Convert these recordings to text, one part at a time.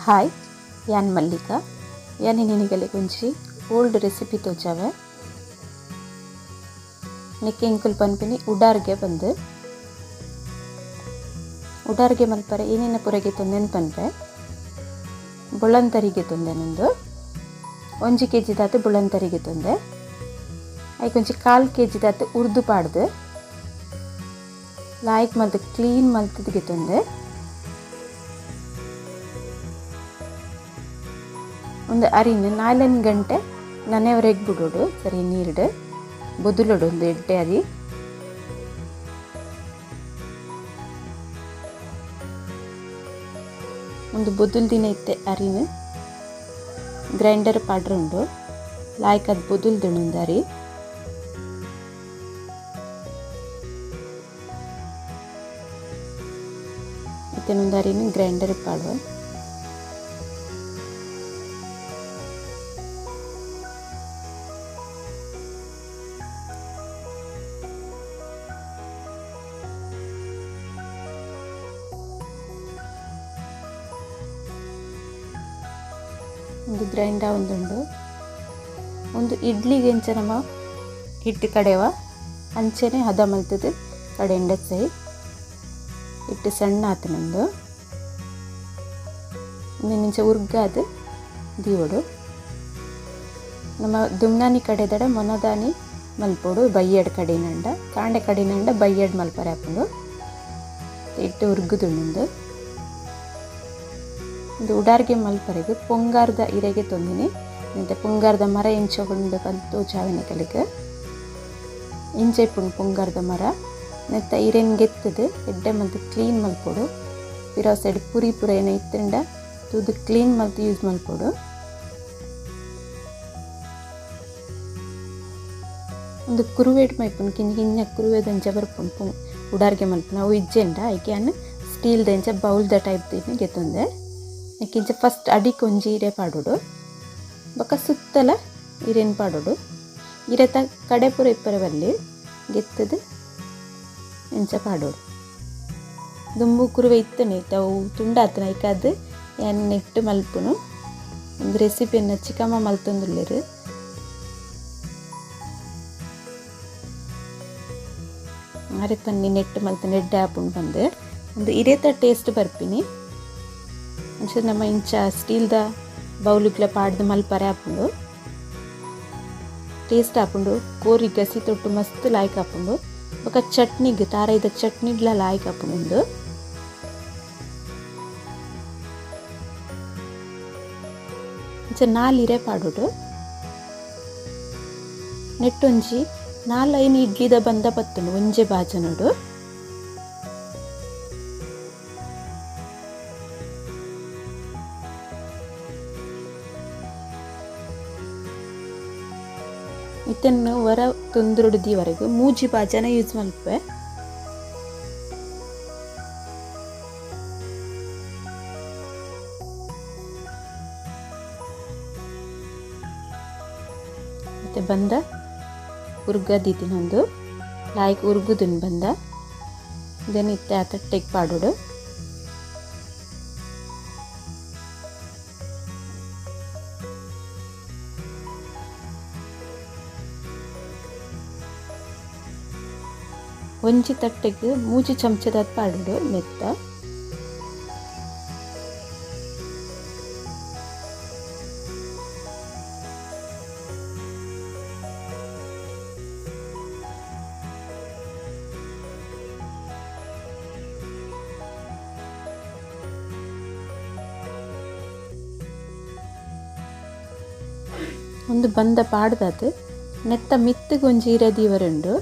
हाय यान मल्लिका यानी निनगले कुंची old recipe तोचावे निक्के इंकुल पन्पिनी उडार्गे बंद उडार्गे मल्परे ಏನೇನ ಪುರಗೆ ತೊಂದೆನ್ ಪನ್ಪೆ ಬುಳಂತರಿಗೆ ತೊಂದೆನೊಂದು 1 kg ದಾತು ಬುಳಂತರಿಗೆ ತೊಂದೆ ಐ ಕೊಂಚ 1/4 kg ದಾತು ಉರ್ದು ಪಾಡ್ದು ಲಾಯ್ಕ್ ಮಲ್ತು ಕ್ಲೀನ್ ಮಲ್ತದಿಗೆ ತೊಂದೆ ಒಂದು ಅರಿನ 4 ಗಂಟೆ ನನೆವರೆಗೆ ಬಿಡೋಡು ಸರಿ ನೀರಿಡು ಬೊದಲೋಡು ಒಂದು ಎಡ್ಡೆ ಅರಿ ಒಂದು ಬೊದಲ್ ದಿನ ಇತ್ತೆ ಅರಿನ ಗ್ರೈಂಡರ್ ಪಾಡ್ರೆ ಉಂಡು ಲಾಯ್ಕ್ ಅದು ಬೊದಲ್ ದಿನೊಂದು ಅರಿ ಇತ್ತೇನೊಂದು ಅರಿನ ಗ್ರೈಂಡರ್ ಪಾಡುವ ಒಂದು ಗ್ರೈಂಡ ಒಂದುಂಡು ಒಂದು ಇಡ್ಲಿಗೆ ಎಂಚ ನಮ್ಮ ಹಿಟ್ಟು ಕಡೆವ ಅಂಚೆನೆ ಹದ ಮಲ್ತದು ಕಡೆಂಡ ಸೈ ಹಿಟ್ಟು ಸಣ್ಣ ಆತನೊಂದು ನಿಂಚ ಉರ್ಗಾದು ದೀವಡು ನಮ್ಮ ದುಮ್ನಾನಿ ಕಡೆದಡ ಮೊನದಾನಿ ಮಲ್ಪೋಡು ಬಯ್ಯಡ್ ಕಡೆನಂಡ ಕಾಂಡೆ ಕಡೆನಂಡ ಬಯ್ಯಡ್ ಮಲ್ಪರೆ ಹಾಕೊಂಡು ಹಿಟ್ಟು ಉರ್ಗುದುಂಡು ಒಂದು ಉಡಾರ್ಗೆ ಮಲ್ಪರೆಗೆ ಪೊಂಗಾರದ ಇರೆಗೆ ತೊಂದಿನಿ ಮತ್ತು ಪೊಂಗಾರದ ಮರ ಎಂಚೊಂಡು ಬಂತು ಚಾವಿನ ಕಲಿಗೆ ಇಂಚೆ ಪುಂಡು ಪೊಂಗಾರದ ಮರ ನೆತ್ತ ಇರೆನ್ ಗೆತ್ತದು ಎಡ್ಡೆ ಮಲ್ತು ಕ್ಲೀನ್ ಮಲ್ಪೋಡು ಪಿರೋ ಸೈಡ್ ಪುರಿ ಪುರ ಏನ ಇತ್ತಂಡ ತುದು ಕ್ಲೀನ್ ಮಲ್ತು ಯೂಸ್ ಮಲ್ಪೋಡು ಒಂದು ಕುರುವೇಟ್ ಮೈಪುಂಡು ಕಿಂಜ ಕುರುವೆದಂಚ ಬರ್ಪುಂಡು ಉಡಾರ್ಗೆ ಮಲ್ಪು ನಾವು ಇಜ್ಜೆಂಡ ಐಕೆ ಅನ್ನು ಸ್ಟೀಲ್ದಂಚ ಬೌಲ್ದ ಟೈಪ್ ದಿನ ಗೆತ್ತೊಂದೆ ಕಿಂಚ ಫಸ್ಟ್ ಅಡಿಗೆ ಒಂಜಿ ಇರೆ ಪಾಡೋಡು ಬೊಕ್ಕ ಸುತ್ತಲ ಇರೆನ್ ಪಾಡೋಡು ಇರೆತ ಕಡೆ ಪುರ ಇಪ್ಪರೆ ಬಲ್ಲಿ ಗೆತ್ತದು ಎಂಚ ಪಾಡೋಡು ದುಂಬು ಕುರುವೆ ಇತ್ತನೆ ಅವು ತುಂಡಾತನ ಐಕಾದು ಏನು ನೆಟ್ಟು ಮಲ್ಪುನು ಒಂದು ರೆಸಿಪಿಯನ್ನು ಚಿಕ್ಕಮ್ಮ ಮಲ್ತೊಂದುಲ್ಲೇರು ಆರೆ ಪನ್ನಿ ನೆಟ್ಟು ಮಲ್ತು ನೆಡ್ಡೆ ಹಾಪುಂಡು ಬಂದು ಒಂದು ಇರೆತ ಟೇಸ್ಟ್ ಬರ್ಪಿನಿ ನಮ್ಮ ಇಂಚ ಸ್ಟೀಲ್ದ ಬೌಲುಗ್ಲ ಪಾಡ್ದು ಮಲ್ಪರೆ ಹಾಪುಂಡು ಟೇಸ್ಟ್ ಹಾಪುಂಡು ಕೋರಿ ಗಸಿ ತೊಟ್ಟು ಮಸ್ತ್ ಲಾಯ್ಕ್ ಹಾಪುಂಡು ಬೊಕ ಚಟ್ನಿಗೆ ತಾರೈದ ಚಟ್ನಿಗ್ಲ ಲಾಯ್ಕ್ ಹಾಪುಂಡು ಇಂಚ 4 ಇರೆ ಪಾಡೋಡು ನೆಟ್ಟೊಂಜಿ 4-5 ಇಡ್ಲಿದ ಬಂದ ಪತ್ತುಂಡು ಒಂಜೆ ಬಾಜನೋಡು ಇತ್ತನ್ನು ವರ ತೊಂದರುಡಿದಿವರೆಗೂ ಮೂಜಿ ಬಾಜನ ಯೂಸ್ ಮಲ್ಪೆ ಮತ್ತೆ ಬಂದ ಉರ್ಗದಿನೊಂದು ಲಾಯ್ಕ್ ಉರ್ಗುದನ್ ಬಂದ ಇದನ್ನು ಇತ್ತೆ ಆತ ಟೆಕ್ ಪಾಡೋಡು ಒಂಜಿ ತಟ್ಟೆಗೆ 3 ಚಮಚದ ಪಾಡೋಡು ಮೆತ್ತ ಒಂದು ಬಂದ ಪಾಡ್ದದು ನೆತ್ತ ಮಿತ್ತಗೊಂಜಿ ಇರದಿವರುಂಡು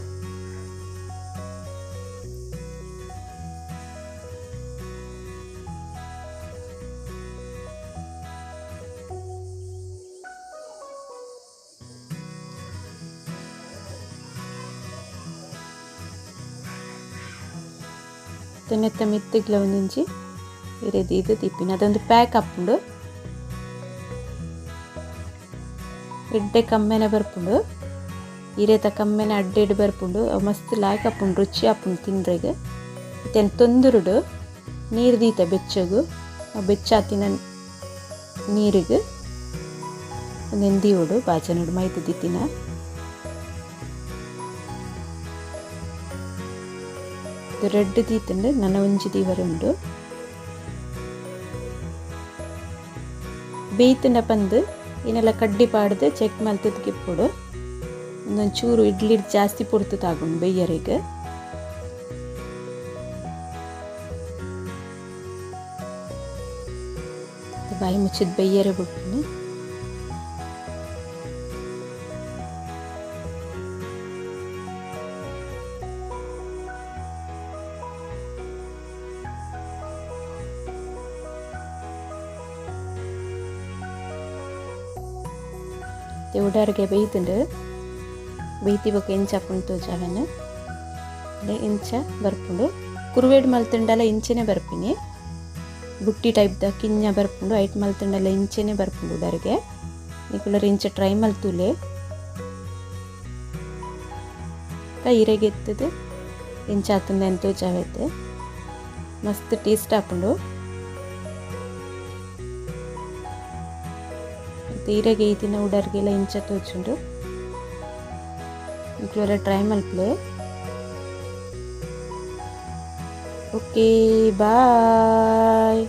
ನೆತ್ತ ಮಿತ್ತಿಗ್ಲ ಒಂದಿಂಚಿ ಇರೆದಿ ಇದು ತಿಪ್ಪಿನ ಅದೊಂದು ಪ್ಯಾಕ್ ಹಾಪುಂಡು ಎಡ್ಡೆ ಕಮ್ಮೆನೆ ಬರ್ಪುಂಡು ಇರೆತ ಕಮ್ಮೆನೆ ಅಡ್ಡೆಡ್ ಬರ್ಪುಂಡು ಮಸ್ತ್ ಲಾಯ್ಕ್ ಹಾಪುಂಡು ರುಚಿ ಹಾಪುಂಡು ತಿಂದ್ರೆಗೆ ಇತ್ತೇನು ತೊಂದುರುಡು ನೀರು ದೀತ ಬೆಚ್ಚಗು ಬೆಚ್ಚಾತಿನ ನೀರಿಗೆ ನೆಂದಿಯೋಡು ಬಾಚನೋಡು ಮೈದು ದಿತ್ತಿನ ಇದು ರೆಡ್ ದೀತಂಡು ನನ್ನ ಒಂಜಿ ದೀವರುಂಡು ಬೇಯ್ತಂಡ ಪಂದು ಏನೆಲ್ಲ ಕಡ್ಡಿ ಪಾಡ್ದು ಚೆಕ್ ಮಲ್ತದಕ್ಕೆ ಪೋಡು ಒಂದೊಂದು ಚೂರು ಇಡ್ಲಿ ಜಾಸ್ತಿ ಪುಡ್ತು ತಾಗೊಂಡು ಬೇಯ್ಯರಿಗೆ ಬಾಯಿ ಮುಚ್ಚಿದ ಬೇಯ್ಯರೆ ಬಿಡ್ತೀನಿ ಉಡಾರಿಗೆ ಬೇಯ್ತಂಡು ಬೇಯ್ತಿವಾಗ ಇಂಚ ಹಾಕೊಂಡು ತೋಜಾವನು ಇಂಚ ಬರ್ಪುಂಡು ಕುರುವೇಡ್ ಮಲ್ತಂಡಲ್ಲ ಇಂಚೆನೆ ಬರ್ಪಿನಿ ಬುಟ್ಟಿ ಟೈಪ್ದ ಕಿಂಜ ಬರ್ಪುಂಡು ಐಟ್ ಮಲ್ತಂಡಲ್ಲ ಇಂಚೆನೆ ಬರ್ಪುಂಡು ಉಡಾರಿಗೆ ನಿಕುಲರ್ ಇಂಚ ಟ್ರೈ ಮಲ್ತೂಲೆ ಈರೆಗೆ ಎತ್ತದು ಇಂಚ ಆತಂದ ಎಂತ ತೋಜಾವೈತೆ ಮಸ್ತ್ ಟೇಸ್ಟ್ ಹಾಕೊಂಡು ಈರೆಗೆ ಈ ದಿನ ಉಡಾರಿಗೆಲ್ಲ ಇಂಚ ತೋಚುಂಡು ಇಂಕ್ಲೂರ ಟ್ರೈ ಮಲ್ಪಲೆ ಓಕೆ ಬಾಯ್.